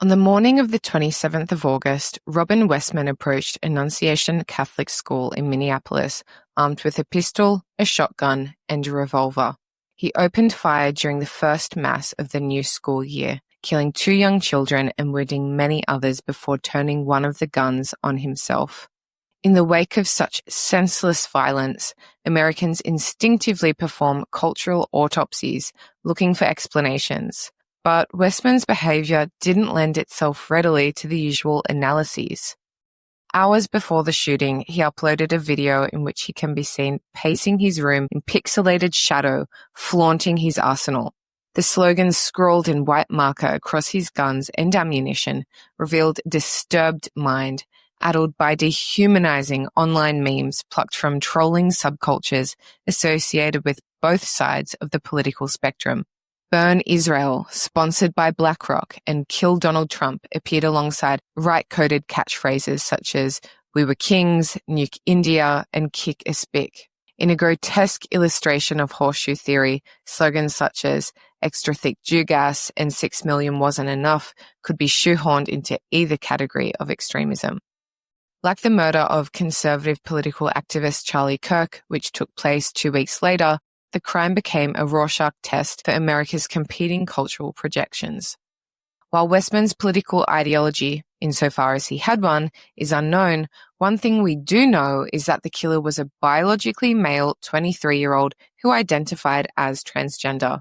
On the morning of the 27th of August, Robin Westman approached Annunciation Catholic School in Minneapolis, armed with a pistol, a shotgun, and a revolver. He opened fire during the first mass of the new school year, killing 2 young children and wounding many others before turning one of the guns on himself. In the wake of such senseless violence, Americans instinctively perform cultural autopsies, looking for explanations. But Westman's behavior didn't lend itself readily to the usual analyses. Hours before the shooting, he uploaded a video in which he can be seen pacing his room in pixelated shadow, flaunting his arsenal. The slogan scrawled in white marker across his guns and ammunition revealed a disturbed mind, addled by dehumanizing online memes plucked from trolling subcultures associated with both sides of the political spectrum. Burn Israel, sponsored by BlackRock, and Kill Donald Trump appeared alongside right-coded catchphrases such as "We were kings," "Nuke India," and "Kick a Spick." In a grotesque illustration of horseshoe theory, slogans such as "extra thick Jew gas" and "6 million wasn't enough" could be shoehorned into either category of extremism. Like the murder of conservative political activist Charlie Kirk, which took place 2 weeks later, the crime became a Rorschach test for America's competing cultural projections. While Westman's political ideology, insofar as he had one, is unknown, one thing we do know is that the killer was a biologically male 23-year-old who identified as transgender.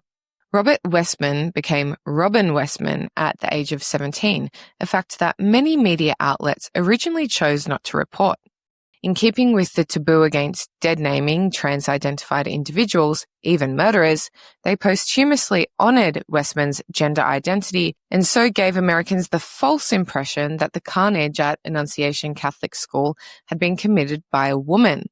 Robert Westman became Robin Westman at the age of 17, a fact that many media outlets originally chose not to report. In keeping with the taboo against dead-naming trans-identified individuals, even murderers, they posthumously honored Westman's gender identity and so gave Americans the false impression that the carnage at Annunciation Catholic School had been committed by a woman.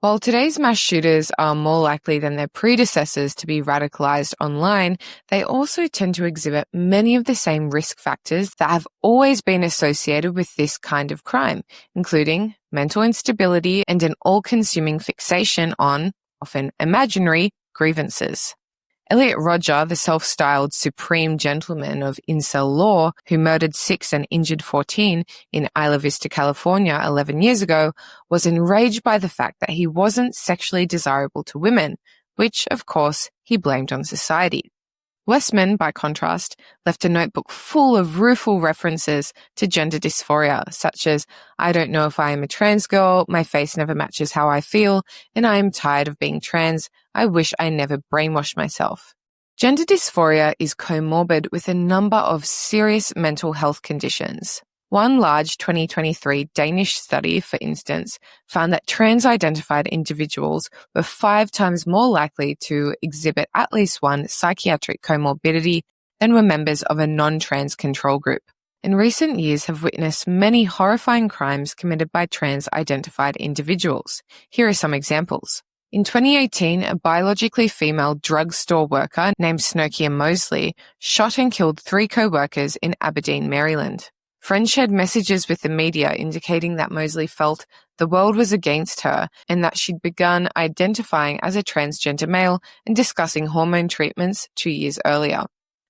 While today's mass shooters are more likely than their predecessors to be radicalized online, they also tend to exhibit many of the same risk factors that have always been associated with this kind of crime, including mental instability and an all-consuming fixation on, often imaginary, grievances. Elliot Rodger, the self-styled supreme gentleman of incel law who murdered 6 and injured 14 in Isla Vista, California 11 years ago, was enraged by the fact that he wasn't sexually desirable to women, which, of course, he blamed on society. Westman, by contrast, left a notebook full of rueful references to gender dysphoria, such as, "I don't know if I am a trans girl, my face never matches how I feel, and I am tired of being trans. I wish I never brainwashed myself." Gender dysphoria is comorbid with a number of serious mental health conditions. One large 2023 Danish study, for instance, found that trans-identified individuals were 5 times more likely to exhibit at least one psychiatric comorbidity than were members of a non-trans control group. In recent years have witnessed many horrifying crimes committed by trans-identified individuals. Here are some examples. In 2018, a biologically female drugstore worker named Snokia Mosley shot and killed 3 co-workers in Aberdeen, Maryland. Friends shared messages with the media indicating that Mosley felt the world was against her and that she'd begun identifying as a transgender male and discussing hormone treatments 2 years earlier.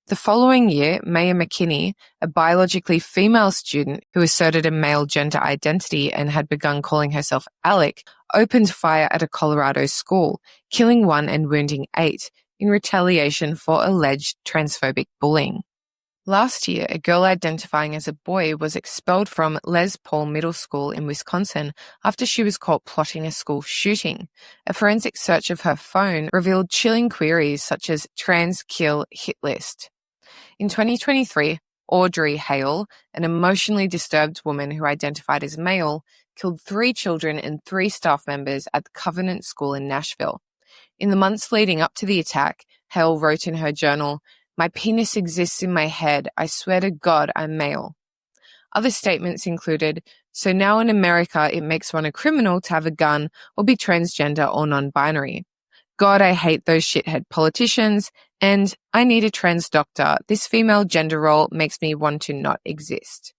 The following year, Maya McKinney, a biologically female student who asserted a male gender identity and had begun calling herself Alec, opened fire at a Colorado school, killing 1 and wounding 8 in retaliation for alleged transphobic bullying. Last year, a girl identifying as a boy was expelled from Les Paul Middle School in Wisconsin after she was caught plotting a school shooting. A forensic search of her phone revealed chilling queries such as trans kill hit list. In 2023, Audrey Hale, an emotionally disturbed woman who identified as male, killed 3 children and 3 staff members at the Covenant School in Nashville. In the months leading up to the attack, Hale wrote in her journal, "My penis exists in my head. I swear to God I'm male." Other statements included, "So now in America it makes one a criminal to have a gun or be transgender or non-binary. God, I hate those shithead politicians. And I need a trans doctor. This female gender role makes me want to not exist."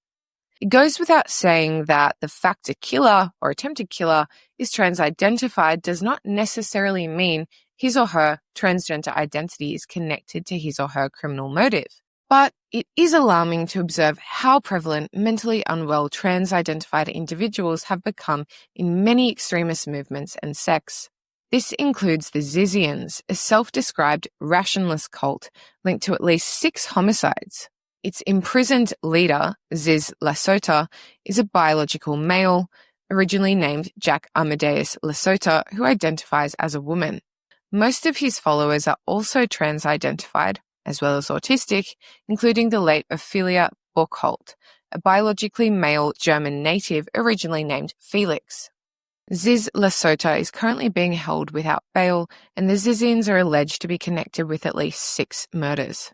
It goes without saying that the fact a killer or attempted killer is trans-identified does not necessarily mean his or her transgender identity is connected to his or her criminal motive. But it is alarming to observe how prevalent mentally unwell trans-identified individuals have become in many extremist movements and sects. This includes the Zizians, a self-described rationalist cult linked to at least 6 homicides. Its imprisoned leader, Ziz Lasota, is a biological male, originally named Jack Amadeus Lasota, who identifies as a woman. Most of his followers are also trans-identified, as well as autistic, including the late Ophelia Buchholz, a biologically male German native originally named Felix. Ziz Lasota is currently being held without bail, and the Zizians are alleged to be connected with at least 6 murders.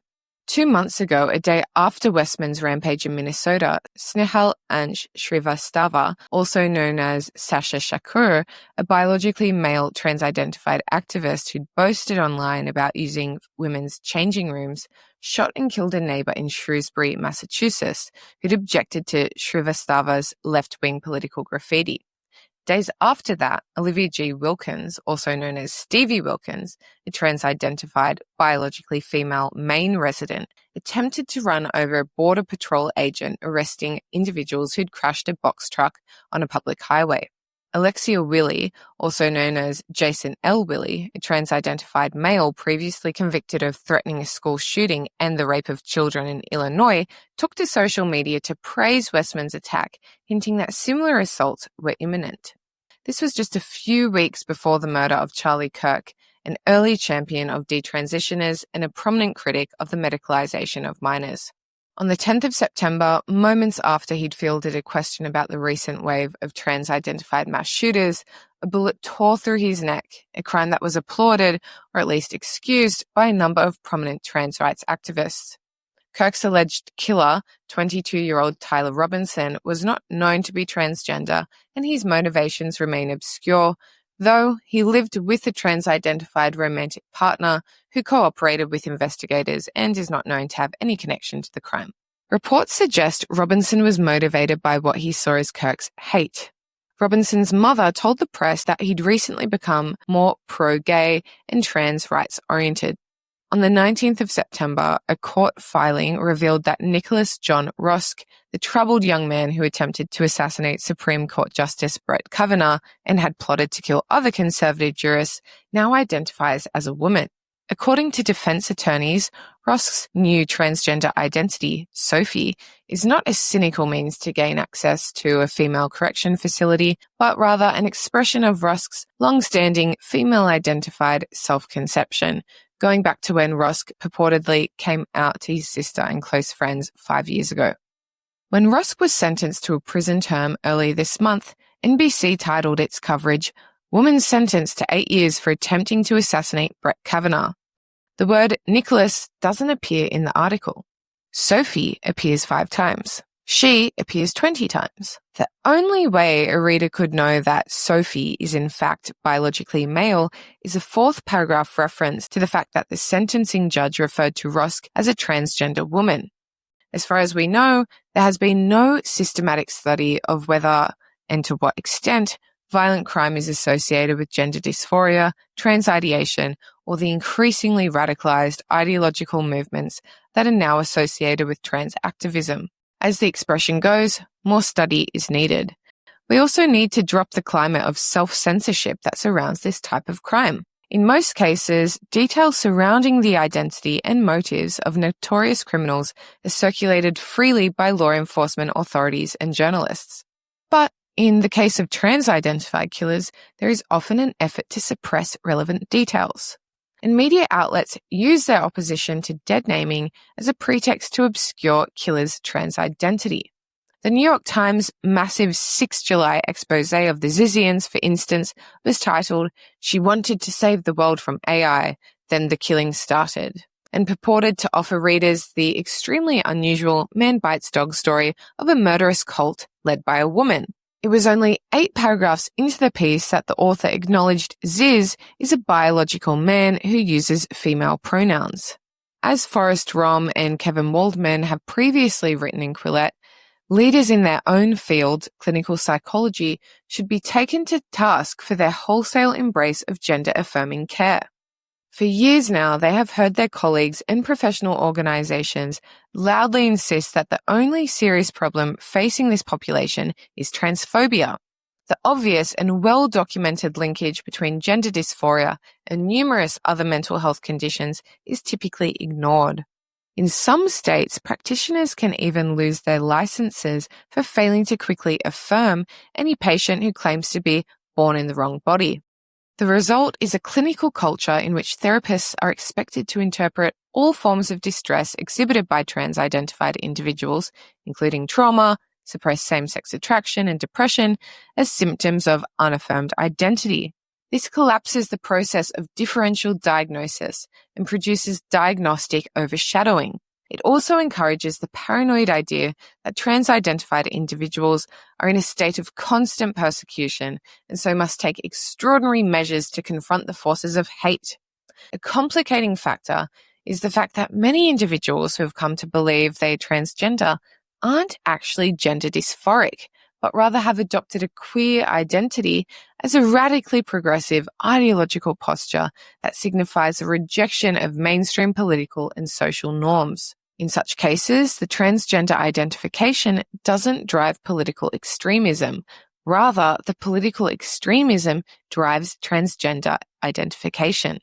2 months ago, a day after Westman's rampage in Minnesota, Snehal Anj Shrivastava, also known as Sasha Shakur, a biologically male trans-identified activist who'd boasted online about using women's changing rooms, shot and killed a neighbor in Shrewsbury, Massachusetts, who'd objected to Shrivastava's left-wing political graffiti. Days after that, Olivia G. Wilkins, also known as Stevie Wilkins, a trans-identified, biologically female Maine resident, attempted to run over a Border Patrol agent arresting individuals who'd crashed a box truck on a public highway. Alexia Willie, also known as Jason L. Willie, a trans-identified male previously convicted of threatening a school shooting and the rape of children in Illinois, took to social media to praise Westman's attack, hinting that similar assaults were imminent. This was just a few weeks before the murder of Charlie Kirk, an early champion of detransitioners and a prominent critic of the medicalization of minors. On the 10th of September, moments after he'd fielded a question about the recent wave of trans-identified mass shooters, a bullet tore through his neck, a crime that was applauded, or at least excused, by a number of prominent trans rights activists. Kirk's alleged killer, 22-year-old Tyler Robinson, was not known to be transgender, and his motivations remain obscure, though he lived with a trans-identified romantic partner who cooperated with investigators and is not known to have any connection to the crime. Reports suggest Robinson was motivated by what he saw as Kirk's hate. Robinson's mother told the press that he'd recently become more pro-gay and trans rights-oriented. On the 19th of September, a court filing revealed that Nicholas John Rosk, the troubled young man who attempted to assassinate Supreme Court Justice Brett Kavanaugh and had plotted to kill other conservative jurists, now identifies as a woman. According to defense attorneys, Rosk's new transgender identity, Sophie, is not a cynical means to gain access to a female correction facility, but rather an expression of Rosk's long-standing female-identified self-conception, going back to when Rosk purportedly came out to his sister and close friends 5 years ago. When Rosk was sentenced to a prison term early this month, NBC titled its coverage, "Woman Sentenced to 8 years for Attempting to Assassinate Brett Kavanaugh." The word Nicholas doesn't appear in the article. Sophie appears 5 times. She appears 20 times. The only way a reader could know that Sophie is in fact biologically male is a 4th paragraph reference to the fact that the sentencing judge referred to Rosk as a transgender woman. As far as we know, there has been no systematic study of whether and to what extent violent crime is associated with gender dysphoria, trans ideation, or the increasingly radicalized ideological movements that are now associated with trans activism. As the expression goes, more study is needed. We also need to drop the climate of self-censorship that surrounds this type of crime. In most cases, details surrounding the identity and motives of notorious criminals are circulated freely by law enforcement authorities and journalists. But in the case of trans-identified killers, there is often an effort to suppress relevant details. And media outlets use their opposition to dead naming as a pretext to obscure killers' trans identity. The New York Times' massive 6 July expose of the Zizians, for instance, was titled, "She Wanted to Save the World from AI, Then the Killing Started," and purported to offer readers the extremely unusual man bites dog story of a murderous cult led by a woman. It was only 8 paragraphs into the piece that the author acknowledged Ziz is a biological man who uses female pronouns. As Forrest Rom and Kevin Waldman have previously written in Quillette, leaders in their own field, clinical psychology, should be taken to task for their wholesale embrace of gender-affirming care. For years now, they have heard their colleagues and professional organizations loudly insist that the only serious problem facing this population is transphobia. The obvious and well-documented linkage between gender dysphoria and numerous other mental health conditions is typically ignored. In some states, practitioners can even lose their licenses for failing to quickly affirm any patient who claims to be born in the wrong body. The result is a clinical culture in which therapists are expected to interpret all forms of distress exhibited by trans-identified individuals, including trauma, suppressed same-sex attraction, and depression, as symptoms of unaffirmed identity. This collapses the process of differential diagnosis and produces diagnostic overshadowing. It also encourages the paranoid idea that trans-identified individuals are in a state of constant persecution and so must take extraordinary measures to confront the forces of hate. A complicating factor is the fact that many individuals who have come to believe they are transgender aren't actually gender dysphoric, but rather have adopted a queer identity as a radically progressive ideological posture that signifies a rejection of mainstream political and social norms. In such cases, the transgender identification doesn't drive political extremism. Rather, the political extremism drives transgender identification.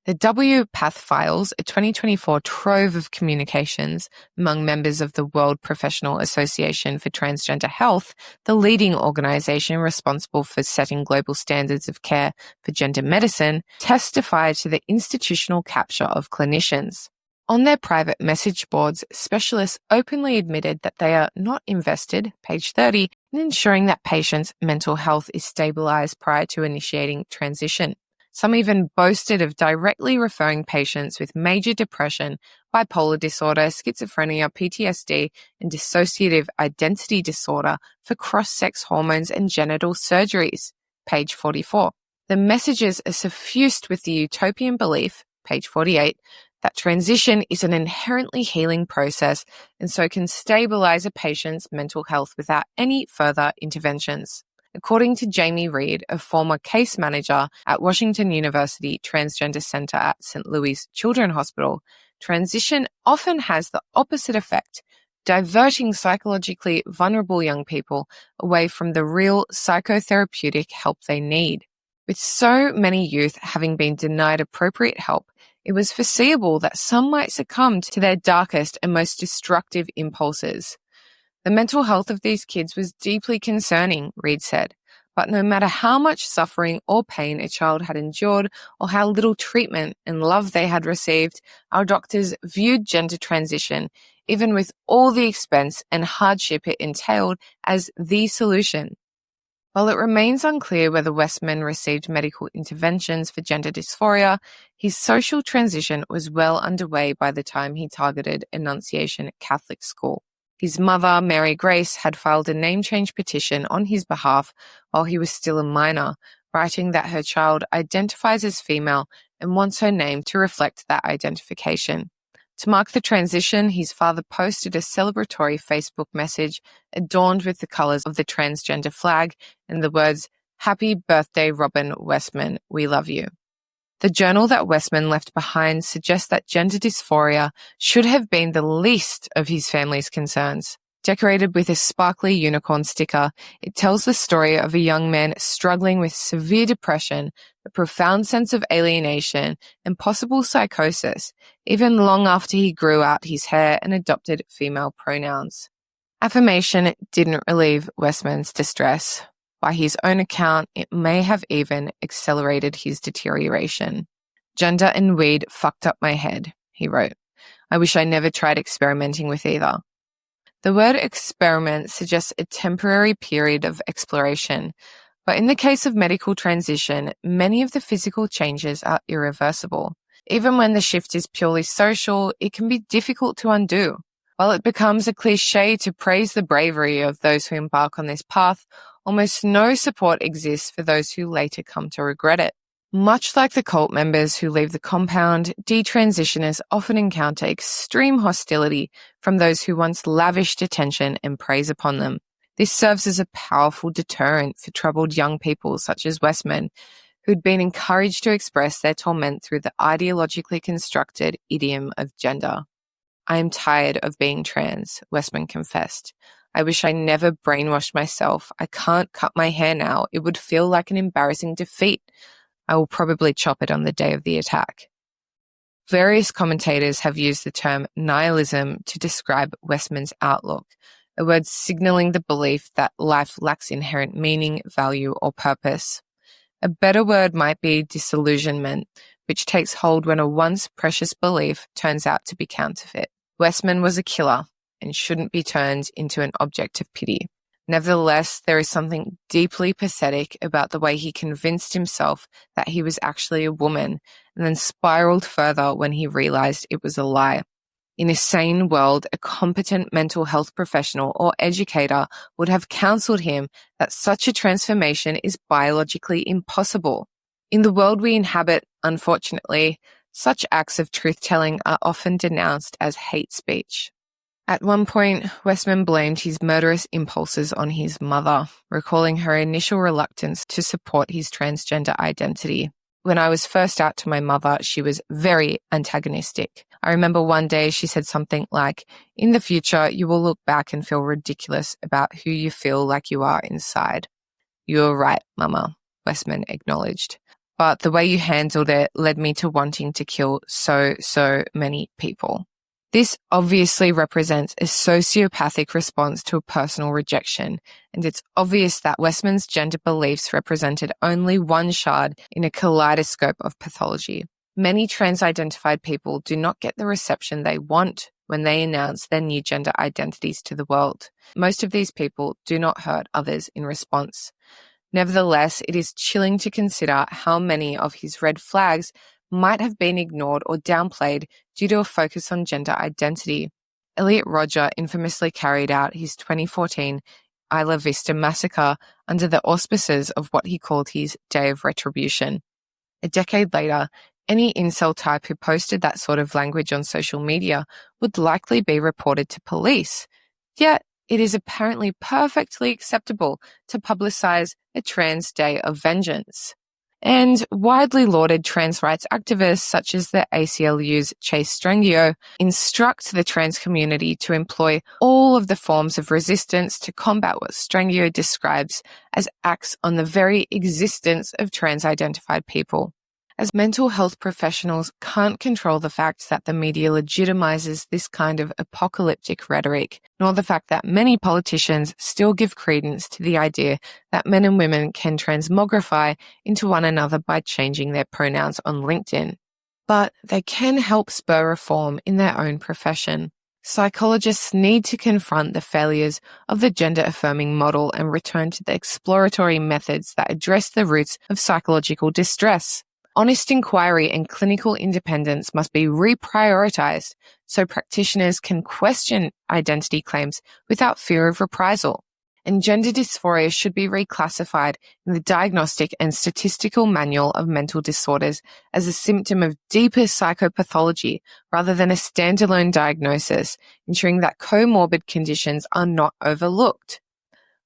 The W-Path Files, a 2024 trove of communications among members of the World Professional Association for Transgender Health, the leading organization responsible for setting global standards of care for gender medicine, testify to the institutional capture of clinicians. On their private message boards, specialists openly admitted that they are not invested, page 30, in ensuring that patients' mental health is stabilized prior to initiating transition. Some even boasted of directly referring patients with major depression, bipolar disorder, schizophrenia, PTSD, and dissociative identity disorder for cross-sex hormones and genital surgeries, page 44. The messages are suffused with the utopian belief, page 48, that transition is an inherently healing process and so can stabilize a patient's mental health without any further interventions. According to Jamie Reed, a former case manager at Washington University Transgender Center at St. Louis Children's Hospital, transition often has the opposite effect, diverting psychologically vulnerable young people away from the real psychotherapeutic help they need. With so many youth having been denied appropriate help, it was foreseeable that some might succumb to their darkest and most destructive impulses. The mental health of these kids was deeply concerning, Reed said, but no matter how much suffering or pain a child had endured or how little treatment and love they had received, our doctors viewed gender transition, even with all the expense and hardship it entailed, as the solution. While it remains unclear whether Westman received medical interventions for gender dysphoria, his social transition was well underway by the time he targeted Annunciation Catholic School. His mother, Mary Grace, had filed a name change petition on his behalf while he was still a minor, writing that her child identifies as female and wants her name to reflect that identification. To mark the transition, his father posted a celebratory Facebook message adorned with the colors of the transgender flag and the words, "Happy birthday, Robin Westman, we love you." The journal that Westman left behind suggests that gender dysphoria should have been the least of his family's concerns. Decorated with a sparkly unicorn sticker, it tells the story of a young man struggling with severe depression, a profound sense of alienation, and possible psychosis, even long after he grew out his hair and adopted female pronouns. Affirmation didn't relieve Westman's distress. By his own account, it may have even accelerated his deterioration. "Gender and weed fucked up my head," he wrote. "I wish I never tried experimenting with either." The word experiment suggests a temporary period of exploration, but in the case of medical transition, many of the physical changes are irreversible. Even when the shift is purely social, it can be difficult to undo. While it becomes a cliché to praise the bravery of those who embark on this path, almost no support exists for those who later come to regret it. Much like the cult members who leave the compound, detransitioners often encounter extreme hostility from those who once lavished attention and praise upon them. This serves as a powerful deterrent for troubled young people such as Westman, who'd been encouraged to express their torment through the ideologically constructed idiom of gender. "I am tired of being trans," Westman confessed. "I wish I never brainwashed myself. I can't cut my hair now. It would feel like an embarrassing defeat. I will probably chop it on the day of the attack." Various commentators have used the term nihilism to describe Westman's outlook, a word signaling the belief that life lacks inherent meaning, value, or purpose. A better word might be disillusionment, which takes hold when a once precious belief turns out to be counterfeit. Westman was a killer and shouldn't be turned into an object of pity. Nevertheless, there is something deeply pathetic about the way he convinced himself that he was actually a woman and then spiraled further when he realized it was a lie. In a sane world, a competent mental health professional or educator would have counseled him that such a transformation is biologically impossible. In the world we inhabit, unfortunately, such acts of truth-telling are often denounced as hate speech. At one point, Westman blamed his murderous impulses on his mother, recalling her initial reluctance to support his transgender identity. "When I was first out to my mother, she was very antagonistic. I remember one day she said something like, 'In the future, you will look back and feel ridiculous about who you feel like you are inside.' You're right, Mama," Westman acknowledged. "But the way you handled it led me to wanting to kill so many people." This obviously represents a sociopathic response to a personal rejection, and it's obvious that Westman's gender beliefs represented only one shard in a kaleidoscope of pathology. Many trans-identified people do not get the reception they want when they announce their new gender identities to the world. Most of these people do not hurt others in response. Nevertheless, it is chilling to consider how many of his red flags might have been ignored or downplayed due to a focus on gender identity. Elliot Rodger infamously carried out his 2014 Isla Vista massacre under the auspices of what he called his Day of Retribution. A decade later, any incel type who posted that sort of language on social media would likely be reported to police. Yet, it is apparently perfectly acceptable to publicize a trans day of vengeance. And widely lauded trans rights activists such as the ACLU's Chase Strangio instruct the trans community to employ all of the forms of resistance to combat what Strangio describes as acts on the very existence of trans-identified people. As mental health professionals can't control the fact that the media legitimizes this kind of apocalyptic rhetoric, nor the fact that many politicians still give credence to the idea that men and women can transmogrify into one another by changing their pronouns on LinkedIn. But they can help spur reform in their own profession. Psychologists need to confront the failures of the gender-affirming model and return to the exploratory methods that address the roots of psychological distress. Honest inquiry and clinical independence must be reprioritized so practitioners can question identity claims without fear of reprisal. And gender dysphoria should be reclassified in the Diagnostic and Statistical Manual of Mental Disorders as a symptom of deeper psychopathology rather than a standalone diagnosis, ensuring that comorbid conditions are not overlooked.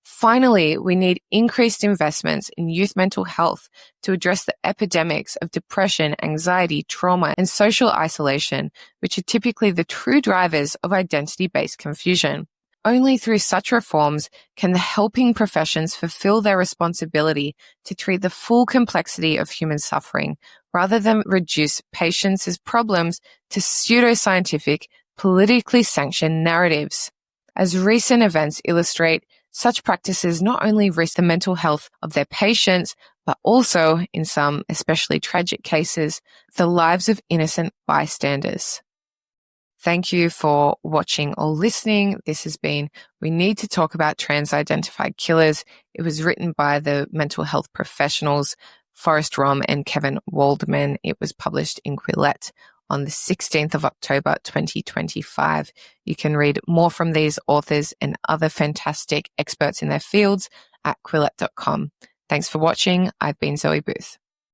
Finally, we need increased investments in youth mental health to address the epidemics of depression, anxiety, trauma, and social isolation, which are typically the true drivers of identity-based confusion. Only through such reforms can the helping professions fulfill their responsibility to treat the full complexity of human suffering, rather than reduce patients' problems to pseudoscientific, politically sanctioned narratives. As recent events illustrate, such practices not only risk the mental health of their patients, but also, in some especially tragic cases, the lives of innocent bystanders. Thank you for watching or listening. This has been We Need to Talk About Trans-Identified Killers. It was written by the mental health professionals Forrest Rom and Kevin Waldman. It was published in Quillette on the 16th of October, 2025. You can read more from these authors and other fantastic experts in their fields at quillette.com. Thanks for watching. I've been Zoe Booth.